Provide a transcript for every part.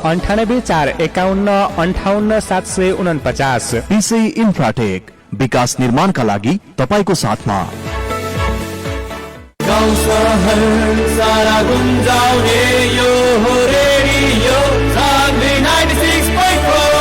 9845158749। पिसी इन्फ्राटेक, विकास निर्माणका लागि तपाईको साथमा। गाउँ सहर सारा गुन्जाउने यो हो रेडियो सान्वी 96.4।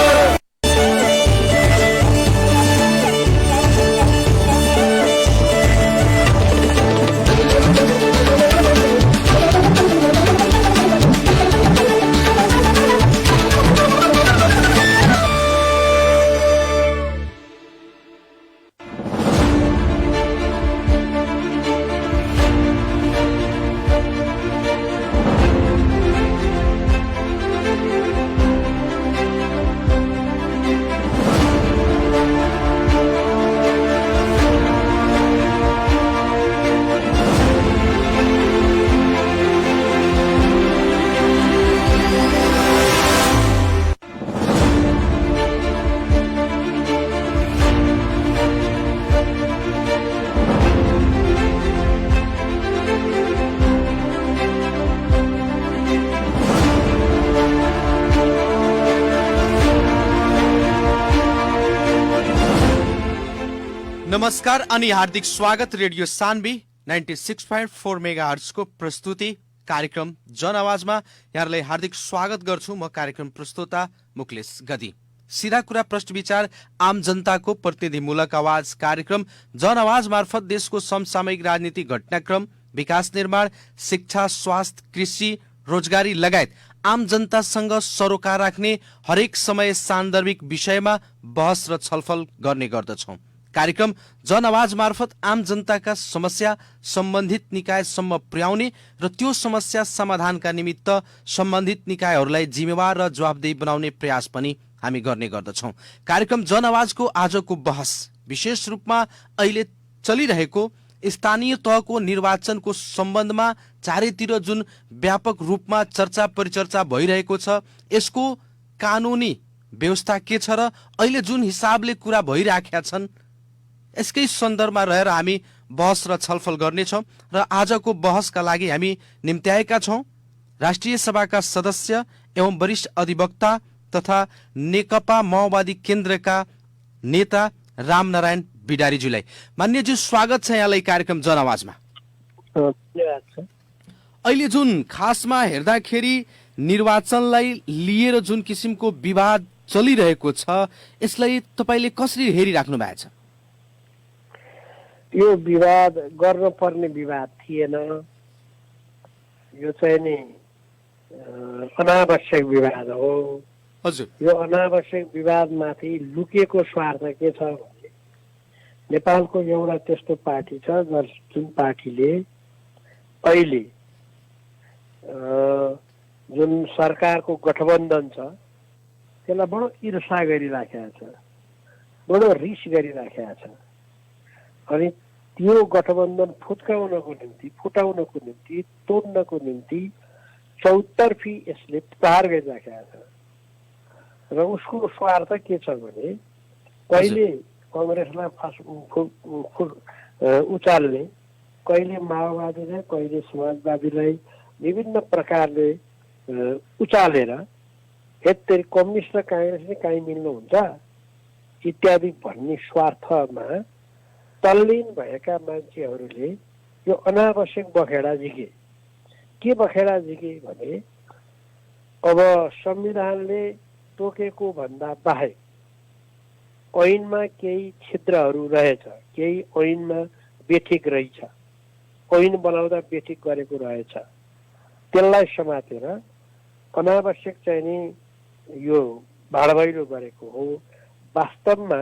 नमस्कार अनि हार्दिक स्वागत रेडियो सान्वी 96.4 मेगाहर्ट्ज को प्रस्तुति कार्यक्रम जनआवाजमा यहाँलाई हार्दिक स्वागत गर्छु। म कार्यक्रम प्रस्तोता मुकलेश गदी। सीधा कुरा प्रश्न विचार आम जनताको प्रतिनिधिमूलक आवाज कार्यक्रम जनआवाज मार्फत देशको समसामयिक राजनीतिक घटनाक्रम, विकास निर्माण, शिक्षा, स्वास्थ्य, कृषि, रोजगारी लगायत आम जनतासँग सरोकार राख्ने हरेक समय सान्दर्भिक विषयमा बहस र छलफल गर्ने गर्दछौं। कार्यक्रम जनआवाज मार्फत आम जनताका समस्या सम्बन्धित निकायसम्म पुर्याउने र त्यो समस्या समाधानका निमित्त सम्बन्धित निकायहरूलाई जिम्मेवार र जवाबदेही बनाउने प्रयास पनि हामी गर्ने गर्दछौं। कार्यक्रम जनआवाजको आजको बहस विशेष रूपमा अहिले चलिरहेको स्थानीय तहको निर्वाचनको सम्बन्धमा चारैतिर जुन व्यापक रूपमा चर्चा परिचर्चा भइरहेको छ, यसको कानुनी व्यवस्था के छ र अहिले जुन हिसाबले कुरा भइराखेका छन्, यसकै सन्दर्भमा रहेर हामी बहस र छलफल गर्नेछौँ। र आजको बहसका लागि हामी निम्त्याएका छौँ राष्ट्रिय सभाका सदस्य एवं वरिष्ठ अधिवक्ता तथा नेकपा माओवादी केन्द्रका नेता रामनारायण बिडारीज्यूलाई। मान्यज्यू, स्वागत छ यहाँलाई कार्यक्रम जनआवाजमा। अहिले जुन खासमा हेर्दाखेरि निर्वाचनलाई लिएर जुन किसिमको विवाद चलिरहेको छ, यसलाई तपाईँले कसरी हेरिराख्नु भएको छ? यो विवाद गर्न पर्ने विवाद थिएन। यो चाहिँ नि अनावश्यक विवाद हो। हजुर, यो अनावश्यक विवादमाथि लुकेको स्वार्थ के छ भने नेपालको एउटा त्यस्तो पार्टी छ जुन पार्टीले अहिले जुन सरकारको गठबन्धन छ त्यसलाई बडो ईर्षा गरिराखेको छ, बडो रिस गरिराखेको छ। अनि त्यो गठबन्धन फुटाउनको निम्ति तोड्नको निम्ति चौतर्फी यसले प्रहार गरिराखेको छ। र उसको स्वार्थ के छ भने कहिले कङ्ग्रेसलाई उचाल्ने, कहिले माओवादीलाई, कहिले समाजवादीलाई विभिन्न प्रकारले उचालेर हेत्तेरी कम्युनिस्ट र काङ्ग्रेसले काहीँ मिल्नुहुन्छ इत्यादि भन्ने स्वार्थमा तल्लीन भएका मान्छेहरूले यो अनावश्यक बखेडा जिके। के बखेडा जिके भने अब संविधानले तोकेको भन्दा बाहेक ऐनमा केही छिद्रहरू रहेछ, केही ऐनमा बेठिक रहेछ, ऐन बनाउँदा बेठिक गरेको रहेछ, त्यसलाई समातेर अनावश्यक चाहिँ नि यो भाडभैलो गरेको हो। वास्तवमा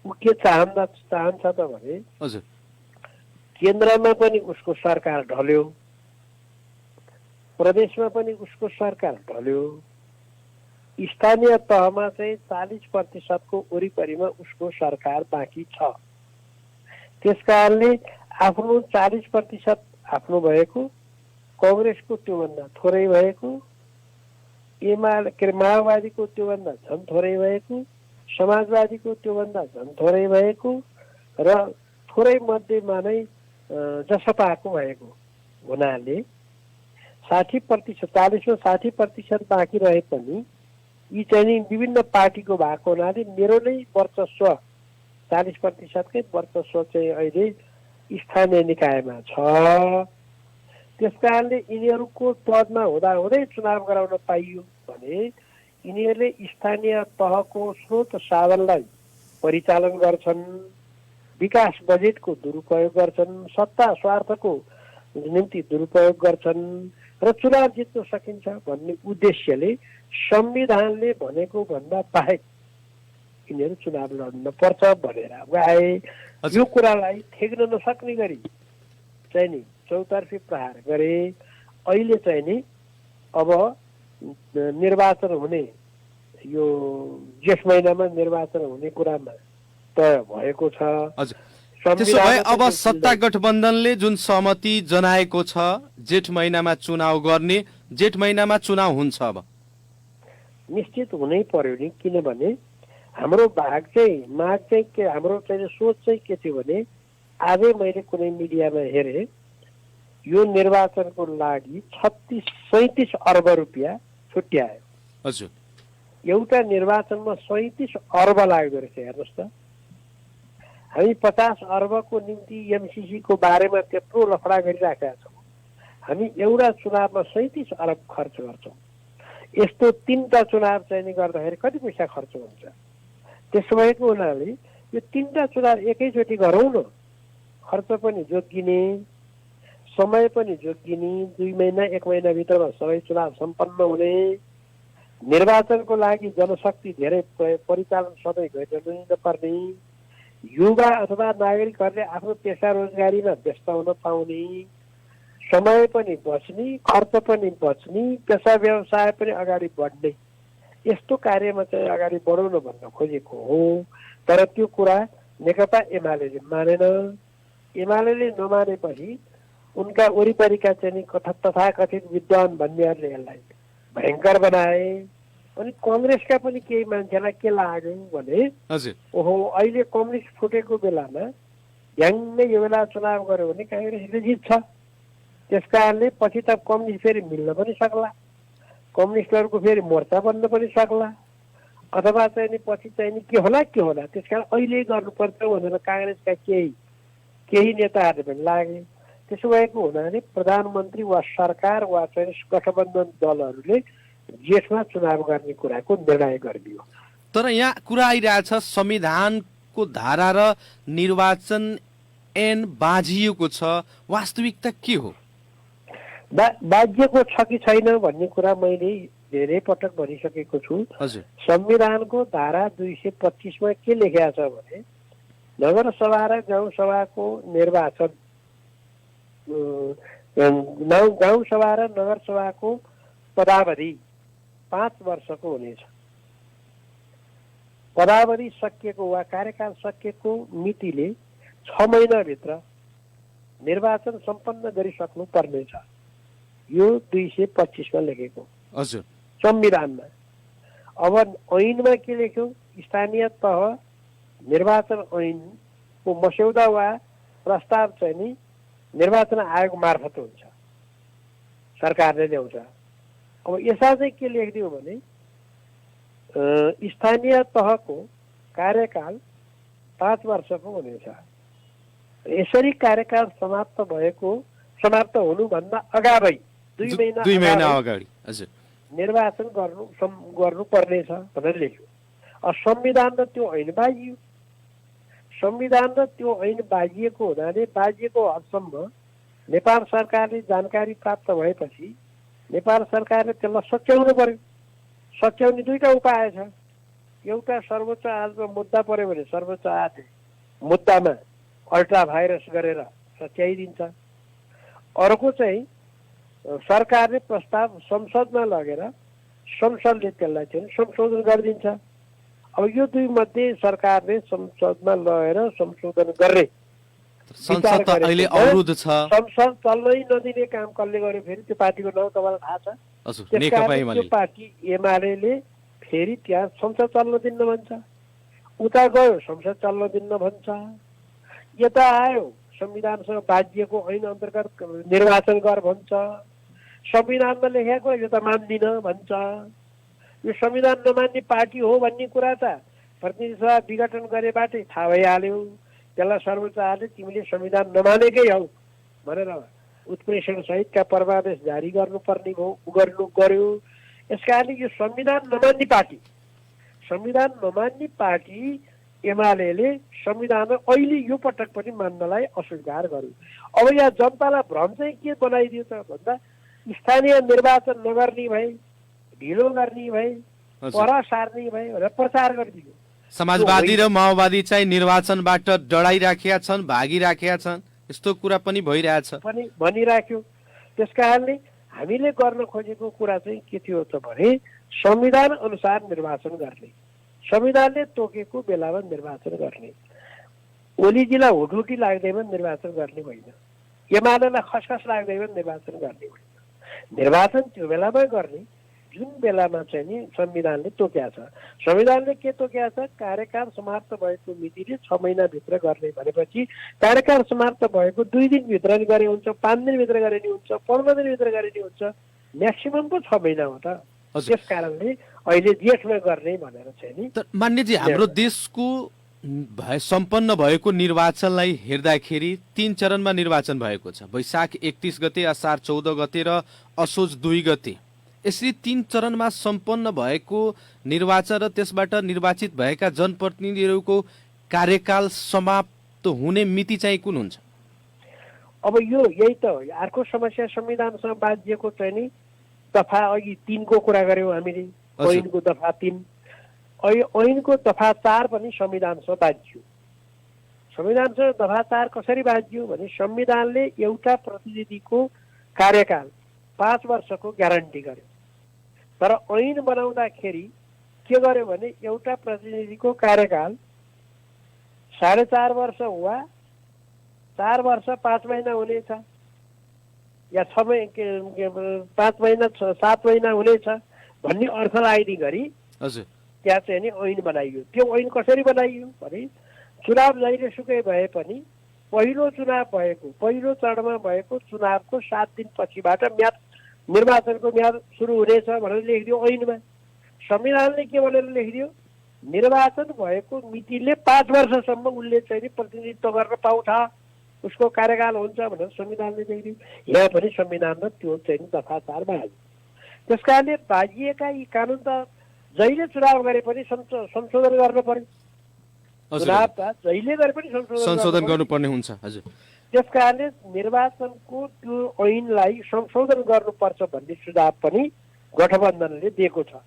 ऊ के चाहन्छ त भने केन्द्रमा पनि उसको सरकार ढल्यो, प्रदेशमा पनि उसको सरकार ढल्यो, स्थानीय तहमा चाहिँ 40% को वरिपरिमा उसको सरकार बाँकी छ। त्यसकारणले आफ्नो 40% आफ्नो भएको, कांग्रेसको त्योभन्दा थोरै भएको, माओवादीको त्योभन्दा झन् थोरै भएको, समाजवादीको त्योभन्दा झन् थोरै भएको र थोरै मध्येमा नै जसपाको भएको हुनाले 60% 40 मा 60% बाँकी रहे पनि यी चाहिँ नि विभिन्न पार्टीको भएको हुनाले मेरो नै वर्चस्व 40%कै वर्चस्व चाहिँ अहिले स्थानीय निकायमा छ। त्यसकारणले यिनीहरूको पदमा हुँदाहुँदै चुनाव गराउन पाइयो भने यिनीहरूले स्थानीय तहको स्रोत साधनलाई परिचालन गर्छन्, विकास बजेटको दुरुपयोग गर्छन्, सत्ता स्वार्थको निम्ति दुरुपयोग गर्छन् र चुनाव जित्न सकिन्छ भन्ने उद्देश्यले संविधानले भनेको भन्दा बाहेक यिनीहरू चुनाव लड्न पर्छ भनेर आए। यो कुरालाई थेग्न नसक्ने गरी चाहिँ नि चौतर्फी प्रहार गरे। अहिले चाहिँ नि अब निर्वाचन हुने यो जेठ महिनामा निर्वाचन हुने कुरामा तय भएको छ। त्यसो भए अब सत्ता गठबन्धनले जुन सहमति जनाएको छ जेठ महिनामा चुनाव गर्ने, जेठ महिनामा चुनाव हुन्छ अब निश्चित हुनै पर्यो नि। किनभने हाम्रो माग चाहिँ के, हाम्रो चाहिँ सोच चाहिँ के थियो भने आजै मैले कुनै मिडियामा हेरेँ यो निर्वाचनको लागि 37 अर्ब रुपियाँ छुट्यायो। हजुर, एउटा निर्वाचनमा 37 अर्ब लाग्दो रहेछ। हेर्नुहोस् त, हामी 50 अर्बको निम्ति एमसीसी को बारेमा त्यत्रो लफडा गरिराखेका छौँ। हामी एउटा चुनावमा 37 अर्ब खर्च गर्छौँ। यस्तो 3टा चुनाव चाहिँ गर्दाखेरि कति पैसा खर्च हुन्छ? त्यसो भएको हुनाले यो 3टा चुनाव एकैचोटि गरौँ न, खर्च पनि जोगिने, समय पनि जोगिने, 2 महिना 1 महिनाभित्रमा सबै चुनाव सम्पन्न हुने, निर्वाचनको लागि जनशक्ति धेरै परिचालन सधैँ गरिरहनु नपर्ने, युवा अथवा नागरिकहरूले आफ्नो पेसा रोजगारीमा व्यस्त हुन पाउने, समय पनि बच्ने, खर्च पनि बच्ने, पेसा व्यवसाय पनि अगाडि बढ्ने, यस्तो कार्यमा चाहिँ अगाडि बढाउन भन्न खोजेको हो। तर त्यो कुरा नेकपा एमालेले मानेन। एमालेले नमानेपछि उनका वरिपरिका चाहिँ तथाकथित विद्वान भन्नेहरूले यसलाई भयङ्कर बनाए। अनि कङ्ग्रेसका पनि केही मान्छेलाई के लाग्यो भने ओहो अहिले कम्युनिस्ट फुटेको बेलामा ढ्याङ्गै यो बेला चुनाव गर्यो भने काङ्ग्रेसले जित्छ, त्यसकारणले पछि त कम्युनिस्ट फेरि मिल्न पनि सक्ला, कम्युनिस्टहरूको फेरि मोर्चा बन्न पनि सक्ला, अथवा चाहिँ नि पछि चाहिँ नि के होला। त्यसकारण अहिले गर्नुपर्छ भनेर काङ्ग्रेसका केही नेताहरूले पनि लागे। त्यसो भएको हुनाले प्रधानमन्त्री वा सरकार वा चाहिँ गठबन्धन दलहरूले जेठमा चुनाव गर्ने कुराको निर्णय गरिदियो। तर यहाँ कुरा आइरहेछ संविधानको धारा र निर्वाचन ऐन बाझिएको छ, वास्तविकता के हो? बाझिएको छ कि छैन भन्ने कुरा मैले धेरै पटक भनिसकेको छु। संविधानको धारा 225मा के लेखेको छ भने नगरसभा र गाउँसभाको निर्वाचन, गाउँसभा र नगरसभाको पदावधि 5 वर्षको हुनेछ। पदावधि सकिएको वा कार्यकाल सकिएको मितिले 6 महिनाभित्र निर्वाचन सम्पन्न गरिसक्नु पर्नेछ। यो 225मा लेखेको हजुर संविधानमा। अब ऐनमा के लेख्यो? स्थानीय तह निर्वाचन ऐनको मस्यौदा वा प्रस्ताव चाहिँ नि निर्वाचन आयोग मार्फत हुन्छ, सरकारले ल्याउँछ। अब यसमा चाहिँ के लेखिदियो भने स्थानीय तहको कार्यकाल 5 वर्षको हुनेछ। यसरी कार्यकाल समाप्त हुनुभन्दा अगावै 2 महिना अगाडि निर्वाचन गर्नु पर्नेछ भनेर लेख्यो। अब संविधान र त्यो ऐन बाजियो। संविधान र त्यो ऐन बाजिएको हुनाले बाजिएको हदसम्म नेपाल सरकारले जानकारी प्राप्त भएपछि नेपाल सरकारले त्यसलाई सच्याउनु पर्यो। सच्याउने 2टा उपाय छ। एउटा सर्वोच्च अदालतमा मुद्दा पर्यो भने सर्वोच्च अदालतले मुद्दामा अल्ट्रा भाइरस गरेर सच्याइदिन्छ। अर्को चाहिँ सरकारले प्रस्ताव संसदमा लगेर संसदले त्यसलाई चाहिँ संशोधन गरिदिन्छ। अब यो 2 मध्ये सरकारले संसदमा लगेर संशोधन गर्ने संसद त अहिले अवरुद्ध छ। संसद चल्नै नदिने काम कसले गर्यो फेरि? त्यो पार्टीको नाउँ तपाईँलाई थाहा छ। त्यो पार्टी एमाले फेरि त्यहाँ संसद चल्न दिन्न भन्छ, उता गयो संसद चल्न दिन्न भन्छ, यता आयो संविधानसँग बाजिएको ऐन अन्तर्गत निर्वाचन गर भन्छ, संविधानमा लेखेको यो त मान्दिन भन्छ। यो संविधान नमान्ने पार्टी हो भन्ने कुरा त प्रतिनिधि सभा विघटन गरेबाटै थाहा भइहाल्यो। त्यसलाई सर्वोच्च आयोगले तिमीले संविधान नमानेकै हौ भनेर उत्प्रेषण सहितका परमादेश जारी गर्नुपर्ने गर्यो। यसकारण यो संविधान नमान्ने पार्टी एमाले संविधान अहिले यो पटक पनि मान्नलाई अस्वीकार गर्यो। अब यहाँ जनतालाई भ्रम चाहिँ के बनाइदियो त भन्दा स्थानीय निर्वाचन नगर्ने भए, ढिलो गर्ने भए, पर सार्ने भए भनेर प्रचार गरिदियो। समाजवादी र माओवादी चाहिँ निर्वाचनबाट डराइराखेका छन्, भागिराखेका छन्, यस्तो कुरा पनि भइरहेछ पनि भनिराख्यो। त्यसकारणले हामीले गर्न खोजेको कुरा चाहिँ के थियो त भने संविधान अनुसार निर्वाचन गर्ने, संविधानले तोकेको बेलामा निर्वाचन गर्ने, ओलीजीलाई हुटहुटी लाग्दैमा निर्वाचन गर्ने होइन, एमालेलाई खसखस लाग्दैमा निर्वाचन गर्ने होइन। निर्वाचन त्यो बेलामा गर्ने जुन बेलामा चाहिँ नि संविधानले तोक्या छ। संविधानले के तोक्या छ? कार्यकाल समाप्त भएको मितिले 6 महिनाभित्र गर्ने भनेपछि कार्यकाल समाप्त भएको 2 दिनभित्र गरे हुन्छ, 5 दिनभित्र गरे नि हुन्छ, 15 दिनभित्र गरे नि हुन्छ, म्याक्सिमम पो 6 महिना हो त। त्यस कारणले अहिले जेठमा गर्ने भनेर चाहिँ नि। मान्यजी, हाम्रो देशको सम्पन्न भएको निर्वाचनलाई हेर्दाखेरि 3 चरणमा निर्वाचन भएको छ। वैशाख 31 गते, असार 14 गते र असोज 2 गते। यसरी 3 चरणमा सम्पन्न भएको निर्वाचन र त्यसबाट निर्वाचित भएका जनप्रतिनिधिहरूको कार्यकाल समाप्त हुने मिति चाहिँ कुन हुन्छ? अब यही त अर्को समस्या संविधानसँग बाँधिएको चाहिँ नि दफा अघि 3 को कुरा गर्यौँ हामीले, ऐनको दफा 3, ऐनको दफा 4 पनि संविधानसँग बाँधियो। संविधानसँग दफा 4 कसरी बाँधियो भने संविधानले एउटा प्रतिनिधिको कार्यकाल 5 वर्षको ग्यारेन्टी गर्यो। तर ऐन बनाउँदाखेरि के गर्यो भने एउटा प्रतिनिधिको कार्यकाल 4.5 वर्ष वा 4 वर्ष 5 महिना हुनेछ या 5 महिना 7 महिना हुनेछ भन्ने अर्थ लाग्ने गरी त्यहाँ चाहिँ नि ऐन बनाइयो। त्यो ऐन कसरी बनाइयो भने चुनाव जहिले सुकै भए पनि पहिलो चरणमा भएको चुनावको 7 दिन पछिबाट निर्वाचनको म्याद सुरु हुनेछ भनेर लेखिदियो ऐनमा। संविधानले के भनेर लेखिदियो? निर्वाचन भएको मितिले 5 वर्षसम्म उसले चाहिँ नि प्रतिनिधित्व गर्न पाउँछ, उसको कार्यकाल हुन्छ भनेर संविधानले लेखिदियो। यहाँ पनि संविधानमा त्यो चाहिँ दफा 4 बाँधियो। त्यसकारणले बाँधिएका यी कानुन त जहिले चुनाव गरे पनि संशोधन गर्न पर्यो। चुनाव त जहिले गरे पनि संशोधन गर्नुपर्ने हुन्छ। हजुर, त्यसकारणले निर्वाचनको त्यो ऐनलाई संशोधन गर्नुपर्छ भन्ने सुझाव पनि गठबन्धनले दिएको छ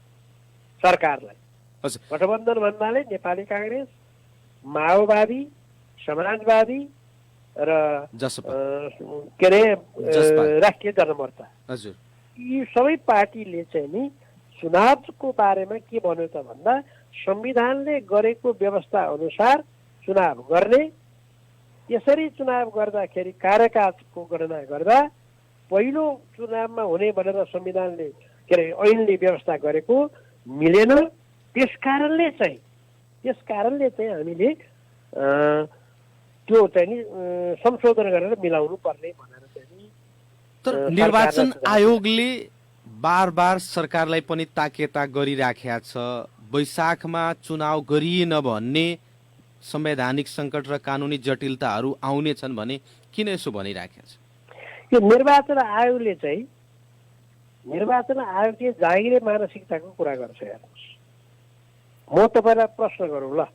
सरकारलाई। गठबन्धन भन्नाले नेपाली कांग्रेस, माओवादी, समाजवादी र के अरे राष्ट्रिय जनमोर्चा, यी सबै पार्टीले चाहिँ नि चुनावको बारेमा के भन्यो त भन्दा संविधानले गरेको व्यवस्था अनुसार चुनाव गर्ने, यसरी चुनाव गर्दाखेरि कार्यकालको गणना गर्दा पहिलो चुनावमा हुने भनेर संविधानले के अरे ऐनले व्यवस्था गरेको मिलेन। त्यसकारणले चाहिँ हामीले त्यो चाहिँ नि संशोधन गरेर मिलाउनु पर्ने भनेर चाहिँ नि। तर निर्वाचन आयोगले बार सरकारलाई पनि ताकेता गरिराखेको छ। वैशाखमा चुनाव गरिएन भन्ने संवैधानिक सङ्कट र कानुनी जटिलताहरू आउनेछन् भने किन यसो भनिराखेको छ? यो निर्वाचन आयोगले जागिरे मानसिकताको कुरा गर्छ। हेर्नुहोस्, म तपाईँलाई प्रश्न गरौँ ल,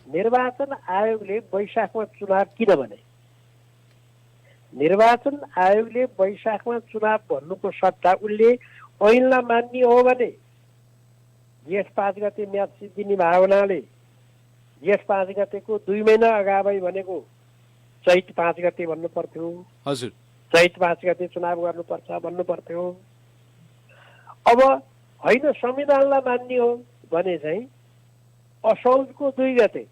निर्वाचन आयोगले वैशाखमा चुनाव किन भने? निर्वाचन आयोगले वैशाखमा चुनाव भन्नुको सट्टा उसले ऐनलाई मान्ने हो भने जेठ 5 गते म्याद सिद्धिने भावनाले जेठ 5 गतेको 2 महिना अगावै भनेको चैत 5 गते भन्नु पर्थ्यो। हजुर, चैत 5 गते चुनाव गर्नुपर्छ भन्नु पर्थ्यो। अब होइन संविधानलाई मान्ने हो भने चाहिँ असौजको 2 गते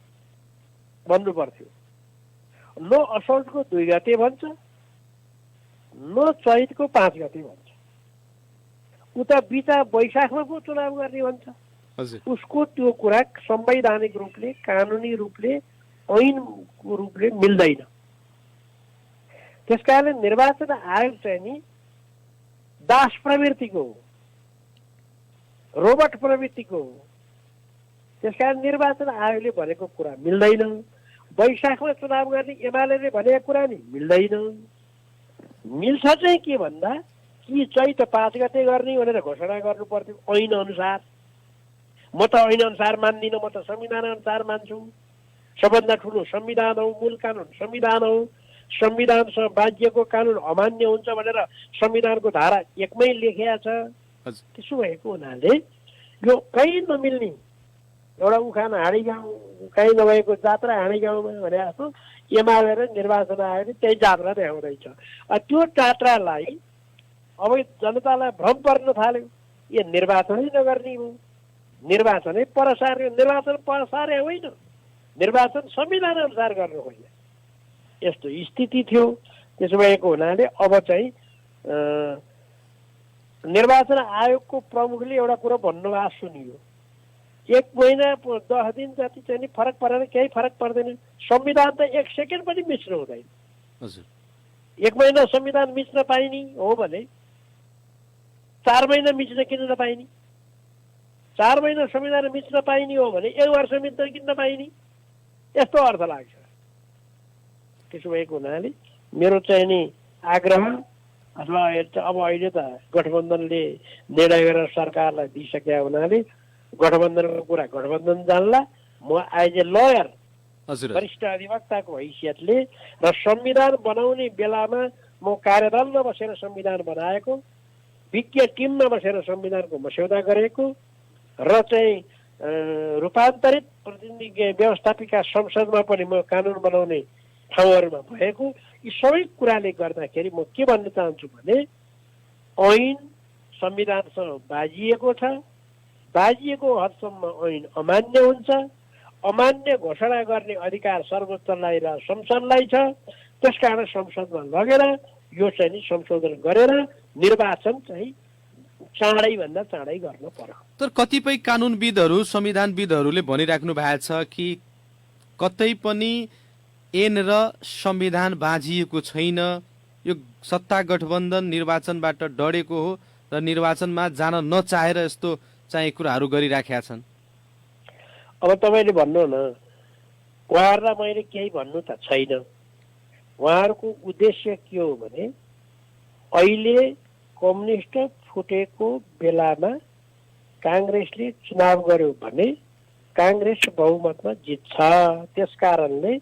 भन्नु पर्थ्यो। न असौजको 2 गते भन्छ, न चैतको 5 गते भन्छ। उता बिचा वैशाखमा पो चुनाव गर्ने भन्छ। उसको त्यो कुरा संवैधानिक रूपले, कानुनी रूपले, ऐनको रूपले मिल्दैन। त्यसकारणले निर्वाचन आयोग चाहिँ नि दास प्रवृत्तिको हो रोबोट प्रवृत्तिको हो। त्यसकारण निर्वाचन आयोगले भनेको कुरा मिल्दैन, वैशाखमा चुनाव गर्ने एमाले भनेको कुरा नि मिल्दैन। मिल्छ चाहिँ के भन्दा कि चैत 5 गते गर्ने भनेर घोषणा गर्नु पर्थ्यो ऐन अनुसार। म त ऐन अनुसार मान्दिनँ, म त संविधान अनुसार मान्छु। सबभन्दा ठुलो संविधान हो, मूल कानुन संविधान हो। संविधानसँग बाँधिएको कानुन अमान्य हुन्छ भनेर संविधानको धारा 1मै लेखिया छ। त्यसो भएको हुनाले यो कहीँ नमिल्ने एउटा उखान हाँडी गाउँ कहीँ नभएको जात्रा हाँडी गाउँमा भने जस्तो एमाले र निर्वाचन आयोगले त्यही जात्रा देखाउँदैछ। त्यो जात्रालाई अब जनतालाई भ्रम पर्न थाल्यो, यो निर्वाचनै नगर्ने हो, निर्वाचनै परसार्यो। निर्वाचन परसार्य होइन, निर्वाचन संविधान अनुसार गर्नु होइन, यस्तो स्थिति थियो। त्यसो भएको हुनाले अब चाहिँ निर्वाचन आयोगको प्रमुखले एउटा कुरो भन्नुभएको सुनियो, 1 महिना 10 दिन जति चाहिँ नि फरक परेन, केही फरक पर्दैन। संविधान त 1 सेकेन्ड पनि मिच्नु हुँदैन। 1 महिना संविधान मिच्न पाइने हो भने 4 महिना मिच्न किन नपाइने? 4 महिना संविधान मिच्न पाइने हो भने 1 वर्ष मिच्न किन नपाइने? यस्तो अर्थ लाग्छ। त्यसो भएको हुनाले मेरो चाहिँ नि आग्रह अथवा अब अहिले त गठबन्धनले निर्णय गरेर सरकारलाई दिइसकेका हुनाले गठबन्धनको कुरा गठबन्धन जान्ला। म एज ए लयर, वरिष्ठ अधिवक्ताको हैसियतले र संविधान बनाउने बेलामा म कार्यदलमा बसेर संविधान बनाएको, विज्ञ टिममा बसेर संविधानको मस्यौदा गरेको र चाहिँ रूपान्तरित प्रतिनिधि व्यवस्थापिका संसदमा पनि म कानुन बनाउने ठाउँहरूमा भएको, यी सबै कुराले गर्दाखेरि म के भन्न चाहन्छु भने ऐन संविधानसँग बाजिएको छ। बाजिएको हदसम्म ऐन अमान्य हुन्छ। अमान्य घोषणा गर्ने अधिकार सर्वोच्चलाई र संसदलाई छ। त्यसकारण संसदमा लगेर यो चाहिँ नि संशोधन गरेर निर्वाचन चाहिँ चाँडैभन्दा चाँडै गर्न पर्यो। तर कतिपय कानुनविदहरू संविधानविदहरूले भनिराख्नु भएको छ कि कतै पनि ऐन र संविधान बाँझिएको छैन, यो सत्ता गठबन्धन निर्वाचनबाट डरेको हो र निर्वाचनमा जान नचाहेर यस्तो चाहिँ कुराहरू गरिराखेका छन्। अब तपाईँले भन्नु न, उहाँहरूलाई मैले केही भन्नु त छैन। उहाँहरूको उद्देश्य के हो भने अहिले कम्युनिस्ट फुटेको बेलामा काङ्ग्रेसले चुनाव गर्यो भने काङ्ग्रेस बहुमतमा जित्छ, त्यस कारणले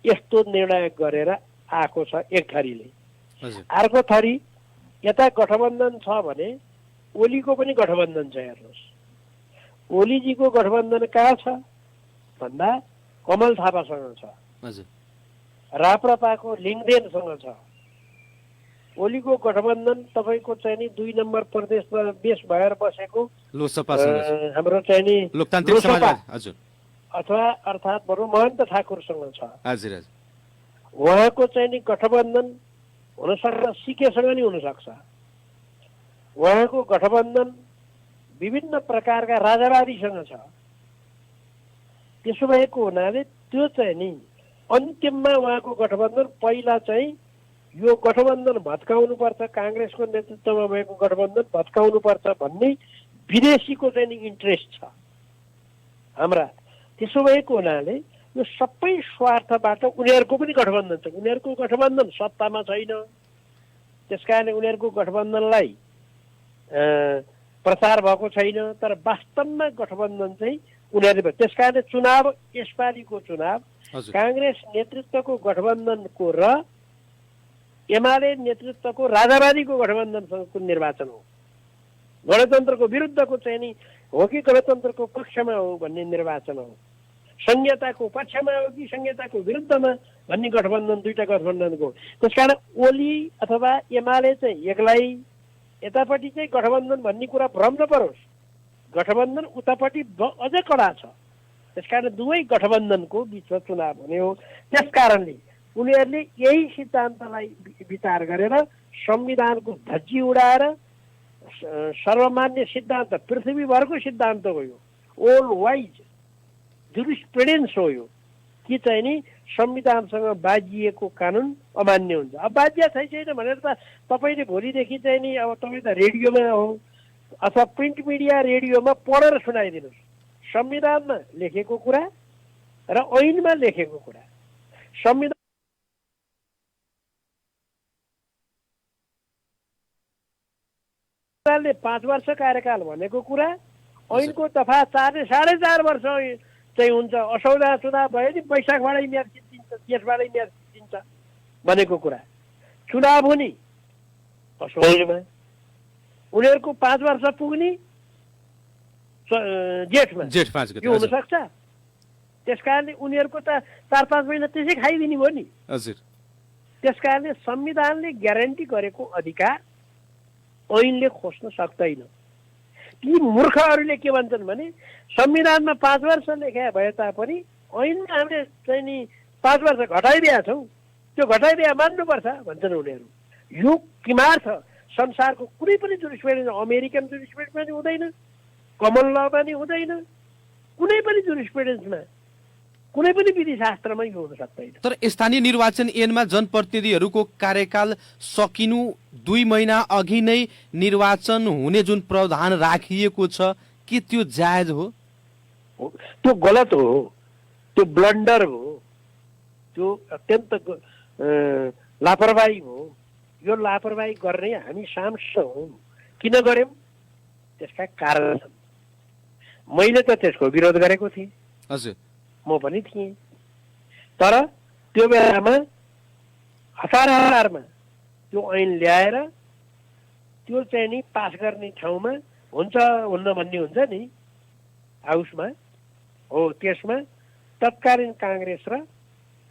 यस्तो निर्णय गरेर आएको छ एक थरीले। अर्को थरी यता गठबन्धन छ भने ओलीको पनि गठबन्धन छ। हेर्नुहोस्, ओलीजीको गठबन्धन कहाँ छ भन्दा कमल थापासँग छ, राप्रपाको लिङ्गदेनसँग छ। ओलीको गठबन्धन तपाईँको चाहिँ नि 2 नम्बर प्रदेशमा बेस भएर बसेको हाम्रो चाहिँ नि लोकतान्त्रिक समाजवादी हजुर अथवा अर्थात् भनौँ महन्त ठाकुरसँग छ। हजुर हजुर, उहाँको चाहिँ नि गठबन्धन हुनसक्छ सिकेसँग नि हुनसक्छ। उहाँको गठबन्धन विभिन्न प्रकारका राजावादीसँग छ। त्यसो भएको हुनाले त्यो चाहिँ नि अन्तिममा उहाँको गठबन्धन पहिला चाहिँ यो गठबन्धन भत्काउनुपर्छ, काङ्ग्रेसको नेतृत्वमा भएको गठबन्धन भत्काउनुपर्छ भन्ने विदेशीको चाहिँ नि इन्ट्रेस्ट छ हाम्रा। त्यसो भएको हुनाले यो सबै स्वार्थबाट उनीहरूको पनि गठबन्धन छ। उनीहरूको गठबन्धन सत्तामा छैन, त्यसकारण उनीहरूको गठबन्धनलाई प्रचार भएको छैन। तर वास्तवमा गठबन्धन चाहिँ उनीहरूले त्यसकारण चुनाव यसपालिको चुनाव काङ्ग्रेस नेतृत्वको गठबन्धनको र एमाले नेतृत्वको राजावादीको गठबन्धनको निर्वाचन हो। गणतन्त्रको विरुद्धको चाहिँ नि हो कि गणतन्त्रको पक्षमा हो भन्ने निर्वाचन हो। संहिताको पक्षमा हो कि संहिताको विरुद्धमा भन्ने गठबन्धन, दुईटा गठबन्धनको। त्यसकारण ओली अथवा एमाले चाहिँ एक्लै यतापट्टि चाहिँ गठबन्धन भन्ने कुरा भ्रम नपरोस्, गठबन्धन उतापट्टि अझै कडा छ। त्यसकारण दुवै गठबन्धनको बिचमा चुनाव हुने हो। त्यसकारणले उनीहरूले यही सिद्धान्तलाई विचार गरेर संविधानको धज्जी उडाएर सर्वमान्य सिद्धान्त, पृथ्वीभरको सिद्धान्त हो यो, ओल्ड वाइज जुरिस्प्रुडेन्स हो यो कि चाहिँ नि संविधानसँग बाजिएको कानुन अमान्य हुन्छ। अब बाजिया छैन भनेर त तपाईँले भोलिदेखि चाहिँ नि अब तपाईँ त रेडियोमा हो, अथवा प्रिन्ट मिडिया रेडियोमा पढेर सुनाइदिनुहोस् संविधानमा लेखेको कुरा र ऐनमा लेखेको कुरा। संविधानले 5 वर्ष कार्यकाल भनेको कुरा, ऐनको दफा 4 ले 4.5 वर्ष चाहिँ हुन्छ। असौदा चुनाव भयो नि वैशाखबाटै म्याद जित्दिन्छ, त्यसबाटै म्याद जित्दिन्छ भनेको कुरा। चुनाव हुने असौलमा, उनीहरूको 5 वर्ष पुग्ने जेठमा जेठ 5 गते यो हुनसक्छ। त्यस कारणले उनीहरूको त 4-5 महिना त्यसै खाइदिने भयो नि। हजुर। त्यस कारणले संविधानले ग्यारेन्टी गरेको अधिकार ऐनले खोज्न सक्दैन। ती मूर्खहरूले के भन्छन् भने संविधानमा 5 वर्ष लेखा भए तापनि ऐनमा हामीले चाहिँ नि 5 वर्ष घटाइदिएका छौँ, त्यो घटाइदिए मान्नुपर्छ भन्छन् उनीहरू। यो किमार छ। संसारको कुनै पनि जुरिस्प्रुडेन्स, अमेरिकन जुरिस्प्रुडेन्समा नि हुँदैन, कमन लमा नि हुँदैन, कुनै पनि जुरिस्प्रुडेन्समा, कुनै पनि विधिशास्त्रमा यो हुन सक्दैन। तर स्थानीय निर्वाचन ऐनमा जनप्रतिनिधिहरूको कार्यकाल सकिनु 2 महिना अघि नै निर्वाचन हुने जुन प्रावधान राखिएको छ, के त्यो जायज हो? त्यो गलत हो, त्यो ब्लन्डर हो, त्यो अत्यन्त लापरवाही हो। यो लापरवाही गर्ने हामी सांसद हौँ। किन गर्यौँ? त्यसका कारण छन्। मैले त त्यसको विरोध गरेको थिएँ, हजुर, म पनि थिएँ। तर त्यो बेलामा हजारमा त्यो ऐन ल्याएर त्यो चाहिँ नि पास गर्ने ठाउँमा हुन्छ हुन्न भन्ने हुन्छ नि हाउसमा, हो त्यसमा तत्कालीन काङ्ग्रेस र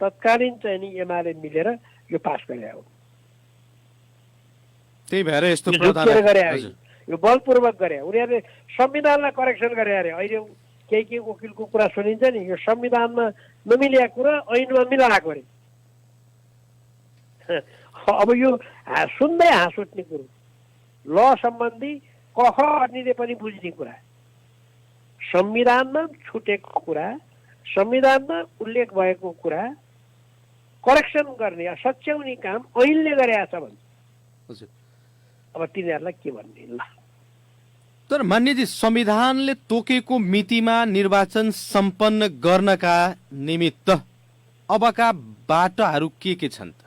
तत्कालीन चाहिँ नि एमाले मिलेर यो पास गरे हो। त्यही भएर यस्तो यो बलपूर्वक गरे। उनीहरूले संविधानलाई करेक्सन गरे अरे। अहिले केही वकिलको कुरा सुनिन्छ नि, यो संविधानमा नमिलेको कुरा ऐनमा मिलाएको अरे। अब यो सुन्दै हाँस उठ्ने कुरो, ल सम्बन्धी कख अन्यले पनि बुझ्ने कुरा, संविधानमा छुटेको कुरा, संविधानमा उल्लेख भएको कुरा करेक्सन गर्ने, सच्याउने काम ऐनले गरेका छ भन्छ। अब तिनीहरूलाई के भन्ने? ल तर मान्यजी, संविधानले तोकेको मितिमा निर्वाचन सम्पन्न गर्नका निमित्त अबका बाटाहरू के छन् त?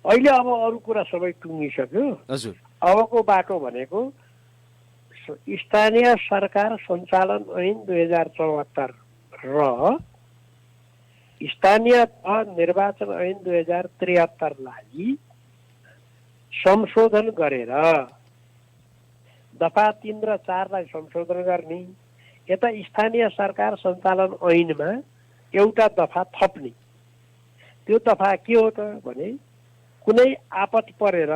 अहिले अब अरू कुरा सबै टुङ्गिसक्यो। हजुर। अबको बाटो भनेको स्थानीय सरकार सञ्चालन ऐन 2074 र स्थानीय तह निर्वाचन ऐन 2073 लाई संशोधन गरेर दफा 3 र 4 लाई संशोधन गर्ने, यता स्थानीय सरकार सञ्चालन ऐनमा एउटा दफा थप्ने। त्यो दफा के हो त भने कुनै आपत परेर,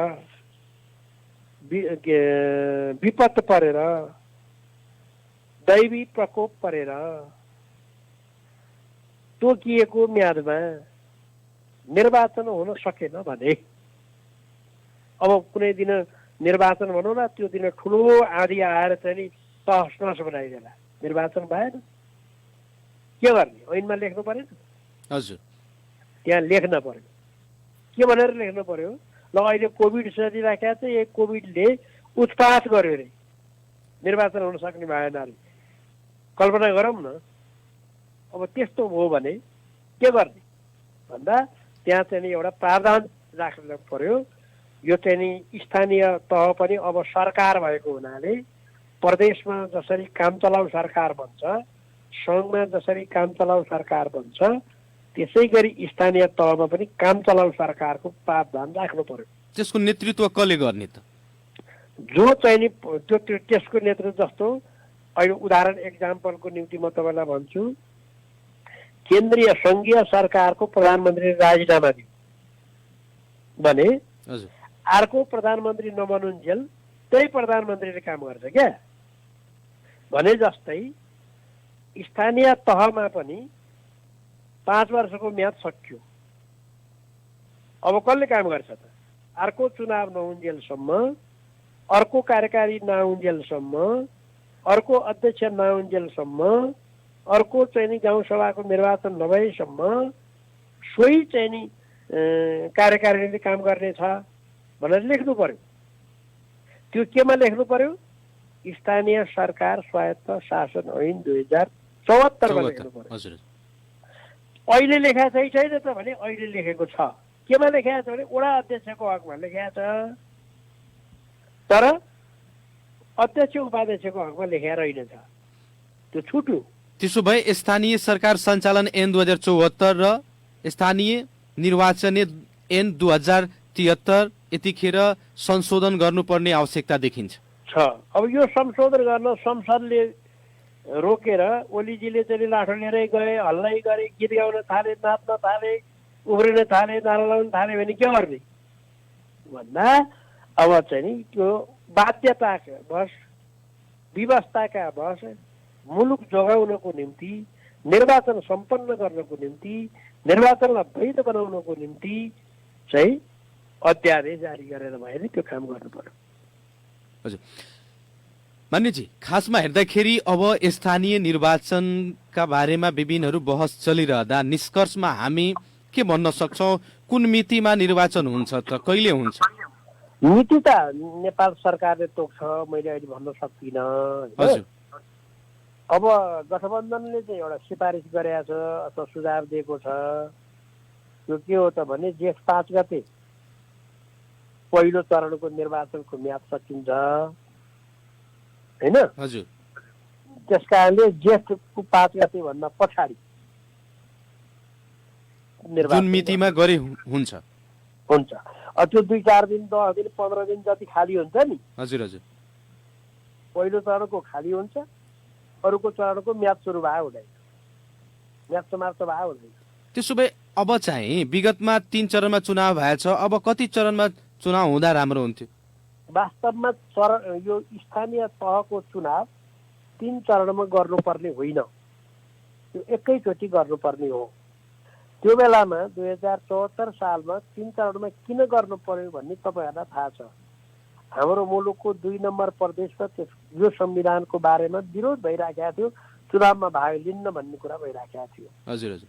विपद परेर, दैवी प्रकोप परेर तोकिएको म्यादमा निर्वाचन हुन सकेन भने, अब कुनै दिन निर्वाचन भनौँ न, त्यो दिन ठुलो आँधी आएर चाहिँ तहस नहस बनाइदेला, निर्वाचन भएन, के गर्ने? ऐनमा लेख्नु परेन? हजुर। त्यहाँ लेख्न पर्यो। के भनेर लेख्नु पर्यो? ल अहिले कोभिड चलिराखेको छ, यो कोभिडले उत्पात गर्यो अरे, निर्वाचन हुन सक्ने भएन अरे। कल्पना गरौँ न। अब त्यस्तो हो भने के गर्ने भन्दा त्यहाँ चाहिँ एउटा प्रावधान राख्नु पर्यो। यो चाहिँ नि स्थानीय तह पनि अब सरकार भएको हुनाले प्रदेशमा जसरी काम चलाउ सरकार बन्छ, सङ्घमा जसरी काम चलाउ सरकार बन्छ, त्यसै गरी स्थानीय तहमा पनि काम चलाउ सरकारको प्रावधान राख्नु पर्यो। त्यसको नेतृत्व कसले गर्ने त? जो चाहिँ नि त्यसको नेतृत्व जस्तो, अहिले उदाहरण एक्जाम्पलको निम्ति म तपाईँलाई भन्छु, केन्द्रीय सङ्घीय सरकारको प्रधानमन्त्रीले राजीनामा दियो भने अर्को प्रधानमन्त्री नबनुन्जेल त्यही प्रधानमन्त्रीले काम गर्छ क्या भने जस्तै स्थानीय तहमा पनि 5 वर्षको म्याद सकियो। अब कसले काम गर्छ त? अर्को चुनाव नहुन्जेलसम्म, अर्को कार्यकारी नहुन्जेलसम्म, अर्को अध्यक्ष नहुन्जेलसम्म, अर्को चाहिँ नि गाउँसभाको निर्वाचन नभएसम्म सोही चाहिँ नि कार्यकारिणीले काम गर्ने छ भनेर लेख्नु पर्यो। त्यो केमा लेख्नु पर्यो? स्थानीय सरकार स्वायत्त शासन ऐन 2074 मा लेख्नु पर्यो। हजुर अहिले लेखा चाहिँ छैन त भने अहिले लेखेको छ। केमा लेखेको छ भने वडा अध्यक्षको हकमा लेखेको छ, तर अध्यक्ष उपाध्यक्षको हकमा लेखेर रहेनछ। त्यो छुट्यो। त्यसो भए स्थानीय सरकार सञ्चालन ऐन 2074 र स्थानीय निर्वाचन ऐन 2073 यतिखेर संशोधन गर्नुपर्ने आवश्यकता देखिन्छ। अब यो संशोधन गर्न संसदले रोकेर ओलीजीले चाहिँ लाठो लिएरै गए, हल्लै गरे, गीत गाउन थाले, नाच्न थाले, उफ्रिन थाले, नारा लाउन थाले भने के गर्ने भन्दा अब चाहिँ नि त्यो बाध्यताका बस, व्यवस्थाका बस मुलुक जोगाउनको निम्ति, निर्वाचन सम्पन्न गर्नको निम्ति, निर्वाचनलाई वैध बनाउनको निम्ति चाहिँ अध्यादेश जारी गरेर भएन त्यो काम गर्नु पर्यो। हजुर मान्यजी, खासमा हेर्दाखेरि अब स्थानीय निर्वाचनका बारेमा विभिन्नहरू बहस चलिरहँदा निष्कर्षमा हामी के भन्न सक्छौँ? कुन मितिमा निर्वाचन हुन्छ त, कहिले हुन्छ? नीति त नेपाल सरकारले तोक्छ, मैले अहिले भन्न सक्दिनँ। हजुर अब गठबन्धनले चाहिँ एउटा सिफारिस गरेको छ अथवा सुझाव दिएको छ। त्यो के हो त भने जेठ 5 गते पहिलो चरणको निर्वाचनको म्याद सकिन्छ होइन। हजुर त्यस कारणले जेठको 5 गते भन्दा पछाडि जुन मितिमा गरे हुन्छ हुन्छ। त्यो 2-4 दिन, 10 दिन, 15 दिन जति खाली हुन्छ नि, हजुर हजुर पहिलो चरणको खाली हुन्छ, अरूको चरणको म्याद सुरु भयो हुँदैन, म्याद समाप्त भयो हुँदैन। त्यसो भए अब चाहिँ विगतमा 3 चरणमा चुनाव भएछ, अब कति चरणमा चुनाव हुँदा राम्रो हुन्थ्यो? वास्तवमा यो स्थानीय तहको चुनाव 3 चरणमा गर्नुपर्ने होइन, त्यो एकैचोटि गर्नुपर्ने हो। त्यो बेलामा 2074 सालमा 3 चरणमा किन गर्नु पर्यो भन्ने तपाईँहरूलाई थाहा छ। हाम्रो मुलुकको 2 नम्बर प्रदेशमा यो संविधानको बारेमा विरोध भइराखेको थियो, चुनावमा भाग लिन्न भन्ने कुरा भइराखेको थियो। हजुर हजुर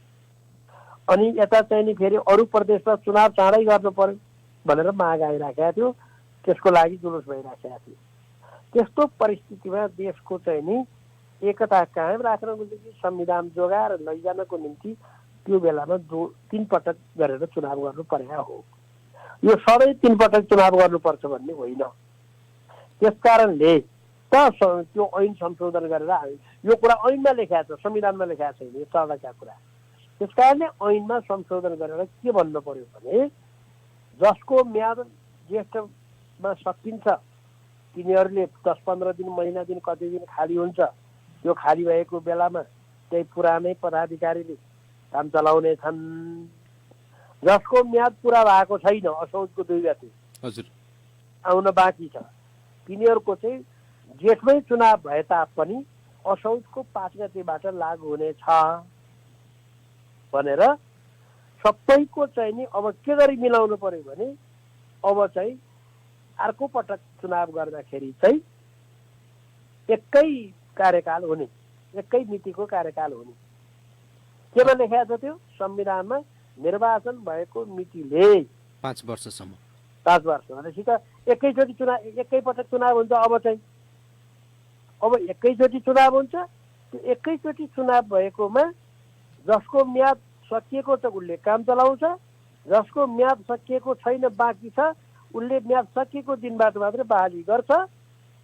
अनि यता चाहिँ नि फेरि अरू प्रदेशमा चुनाव चाँडै गर्नु पर्यो भनेर माग आइराखेको थियो, त्यसको लागि जुलुस भइराखेको थियो। त्यस्तो परिस्थितिमा देशको चाहिँ नि एकता कायम राख्नको निम्ति, संविधान जोगाएर लैजानको निम्ति त्यो बेलामा 3 पटक गरेर चुनाव गर्नु परेको हो। यो सधैँ 3 पटक चुनाव गर्नुपर्छ भन्ने होइन। त्यस कारणले त त्यो ऐन संशोधन गरेर यो कुरा ऐनमा लेखाएको छ, संविधानमा लेखाएको छैन यो चढाका कुरा। त्यस कारणले ऐनमा संशोधन गरेर के भन्नु पर्यो भने जसको म्याद जेठमा सकिन्छ तिनीहरूले 10-15 दिन, महिना दिन, कति दिन खाली हुन्छ, त्यो खाली भएको बेलामा त्यही पुरानै पदाधिकारीले काम चलाउने छन्। जसको म्याद पुरा भएको छैन, असौजको 2 गते हजुर आउन बाँकी छ, तिनीहरूको चाहिँ जेठमै चुनाव भए तापनि असौजको 5 गतेबाट लागू हुनेछ भनेर सबैको चाहिँ नि अब के गरी मिलाउनु पर्यो भने अब चाहिँ अर्को पटक चुनाव गर्दाखेरि चाहिँ एकै कार्यकाल हुने, एकै मितिको कार्यकाल हुने। केमा लेखेको छ त्यो संविधानमा? निर्वाचन भएको मितिले 5 वर्षसम्म, 5 वर्ष भनेपछि त एकैचोटि चुनाव, एकैपटक चुनाव हुन्छ। अब एकैचोटि चुनाव हुन्छ। त्यो एकैचोटि चुनाव भएकोमा जसको म्याद सकिएको छ उसले काम चलाउँछ, जसको म्याद सकिएको छैन बाँकी छ उसले म्याद सकिएको दिनबाट मात्रै बहाली गर्छ,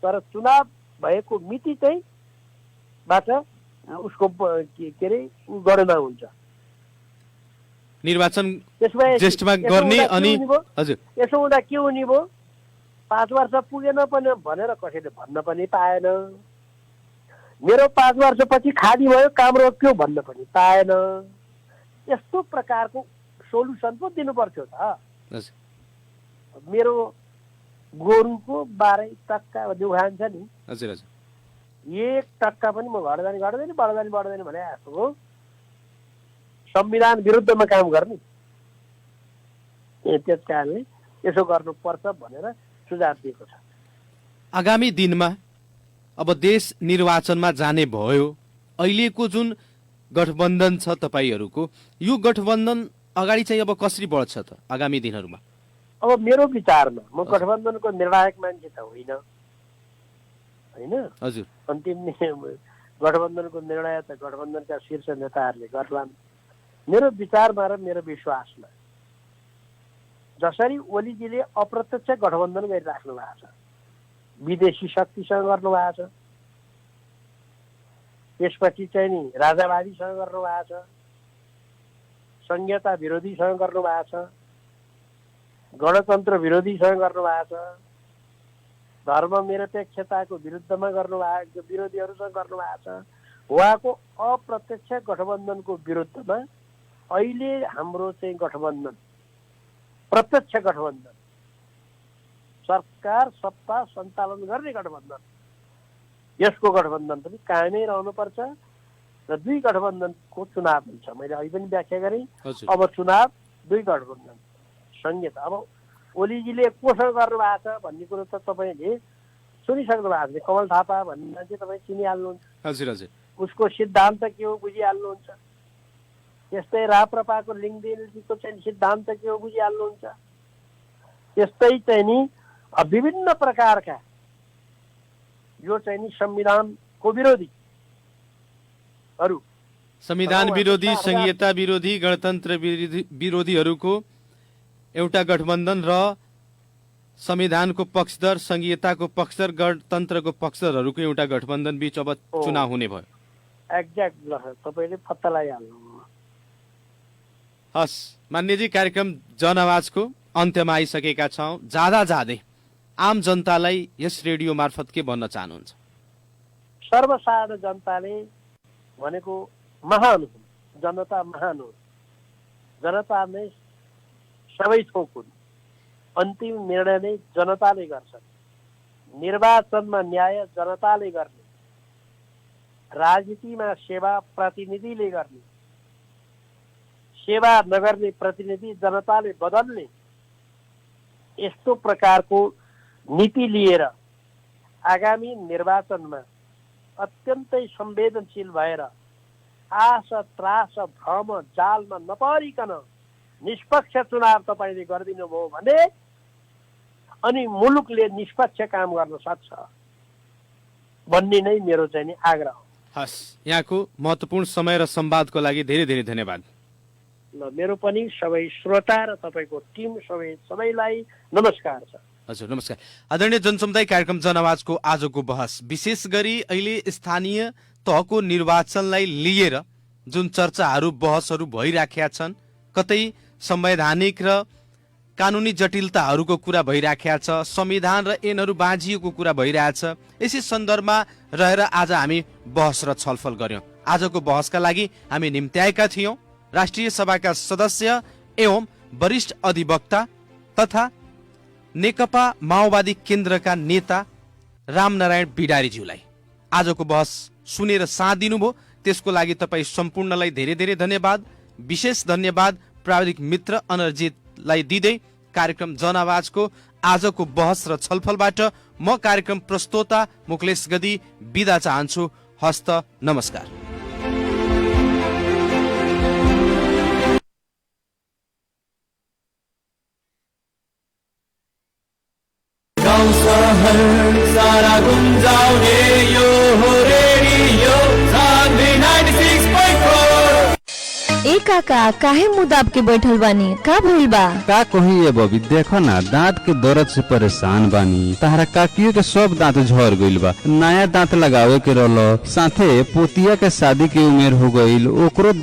तर चुनाव भएको मिति चाहिँ बाट उसको के अरे गणना हुन्छ। निर्वाचन त्यसमा जेष्ठमा गर्ने अनि हजुर यसो हुँदा के हुने भयो? 5 वर्ष पुगेन पनि भनेर कसैले भन्न पनि पाएन। मेरो 5 वर्षपछि खाली भयो, काम रोक्यो भन्न पनि पाएन। यस्तो प्रकारको सोल्युसन पो दिनु पर्थ्यो त। मेरो गोरुको 12 टक्का दुखान छ नि, हजुर हजुर 1 टक्का पनि म घट्दैन भने जस्तो हो। संविधान विरुद्धमा काम गर्ने, त्यस कारणले यसो गर्नुपर्छ भनेर सुझाव दिएको छ। आगामी दिनमा अब देश निर्वाचनमा जाने भयो, अहिलेको जुन गठबन्धन छ तपाईहरूको, यो गठबन्धन अगाडि चाहिँ अब कसरी बढ्छ त आगामी दिनहरूमा? अब मेरो विचारमा, म गठबन्धनको निर्णायक मान्छे त होइन होइन? हजुर अन्तिम गठबन्धनको निर्णय त गठबन्धनका शीर्ष नेताहरूले गर्लान्। मेरो विचारमा र मेरो विश्वासमा जसरी ओलीजीले अप्रत्यक्ष गठबन्धन गरिराख्नु भएको छ, विदेशी शक्तिसँग गर्नुभएको छ, त्यसपछि चाहिँ नि राजावादीसँग गर्नुभएको छ, संहिता विरोधीसँग गर्नुभएको छ, गणतन्त्र विरोधीसँग गर्नुभएको छ, धर्मनिरपेक्षताको विरुद्धमा गर्नुभएको विरोधीहरूसँग गर्नुभएको छ। उहाँको अप्रत्यक्ष गठबन्धनको विरुद्धमा अहिले हाम्रो चाहिँ गठबन्धन प्रत्यक्ष गठबन्धन, सरकार सत्ता सञ्चालन गर्ने गठबन्धन, यसको गठबन्धन पनि कायमै रहनुपर्छ र दुई गठबन्धनको चुनाव हुन्छ। मैले अहिले पनि व्याख्या गरेँ। अब चुनाव दुई गठबन्धन संहिता। अब ओलीजीले कोसँग गर्नुभएको छ भन्ने कुरो त तपाईँले सुनिसक्नु भएको छ। कमल थापा भन्ने मान्छे तपाईँ चिनिहाल्नुहुन्छ। हजुर हजुर। उसको सिद्धान्त के हो बुझिहाल्नुहुन्छ। त्यस्तै राप्रपाको लिङ्गदेनजीको चाहिँ सिद्धान्त के हो बुझिहाल्नुहुन्छ। त्यस्तै चाहिँ नि विभिन्न प्रकारका यो चाहिँ नि संविधानको विरोधी अरू, संविधान विरोधी, संहिता विरोधी, गणतन्त्र विरोधीहरूको एउटा गठबन्धन र संविधानको पक्षधर, संहिताको पक्षधर, गणतन्त्रको पक्षधरहरूको एउटा गठबन्धन बीच अब चुनाव हुने भयो। एक्ज्याक्ट ल तपाईँले पत्ता लगाइहाल्नु। हस् मान्यजी, कार्यक्रम जनआवाजको अन्त्यमा आइसकेका छौँ। जाँदै आम जनतालाई यस रेडियो मार्फत के भन्न चाहनुहुन्छ? सर्वसाधारण जनताले भनेको महान हुन्, जनता महान हुन्, जनता नै सबै थोक हुन्, अन्तिम निर्णय नै जनताले गर्छन्, निर्वाचनमा न्याय जनताले गर्ने, राजनीतिमा सेवा प्रतिनिधिले गर्ने, सेवा नगर्ने प्रतिनिधि जनताले बदल्ने, यस्तो प्रकारको नीति लिएर आगामी निर्वाचनमा अत्यन्तै संवेदनशील भएर आश त्रास भ्रम जालमा नपरिकन निष्पक्ष चुनाव तपाईँले गरिदिनु भयो भने अनि मुलुकले निष्पक्ष काम गर्न सक्छ भन्ने नै मेरो चाहिँ नि आग्रह हो। हस्, यहाँको महत्त्वपूर्ण समय र संवादको लागि धेरै धेरै धन्यवाद। ल, मेरो पनि सबै श्रोता र तपाईँको टिम सबैलाई नमस्कार छ। हजुर नमस्कार। आदरणीय जनसमुदाय, कार्यक्रम जनआवाजको आजको बहस विशेष गरी अहिले स्थानीय तहको निर्वाचनलाई लिएर जुन चर्चाहरू बहसहरू भइराखेका छन्, कतै संवैधानिक र कानुनी जटिलताहरूको कुरा भइराखेका छ, संविधान र ऐनहरू बाँझिएको कुरा भइरहेछ। यसै सन्दर्भमा रहेर आज हामी बहस र छलफल गर्यौं। आजको बहसका लागि हामी निम्त्याएका थियौं राष्ट्रिय सभाका सदस्य एवं वरिष्ठ अधिवक्ता तथा नेकपा माओवादी केन्द्रका नेता रामनारायण बिडारीज्यूलाई। आजको बहस सुनेर साथ दिनुभयो त्यसको लागि तपाईँ सम्पूर्णलाई धेरै धेरै धन्यवाद। विशेष धन्यवाद प्राविधिक मित्र अनर्जितलाई दिँदै कार्यक्रम जनआवाजको आजको बहस र छलफलबाट म कार्यक्रम प्रस्तोता मुक्लेश गदी बिदा चाहन्छु। हस्त नमस्कार। गाउँ सहर सारा गुन्जाउने यो हो रेडियो सान्वी 96.4। ए काका, काहे मुंह दाब के बैठल बानी? का भइल बा? का कही ये बबी, देखो ना दांत के दर्द से परेशान बानी। तारा काकियों के सब दांत झड़ गइल बा, नया दांत लगावे के रहलो, साथे पोतिया के शादी की उम्र हो गइल, ओकरो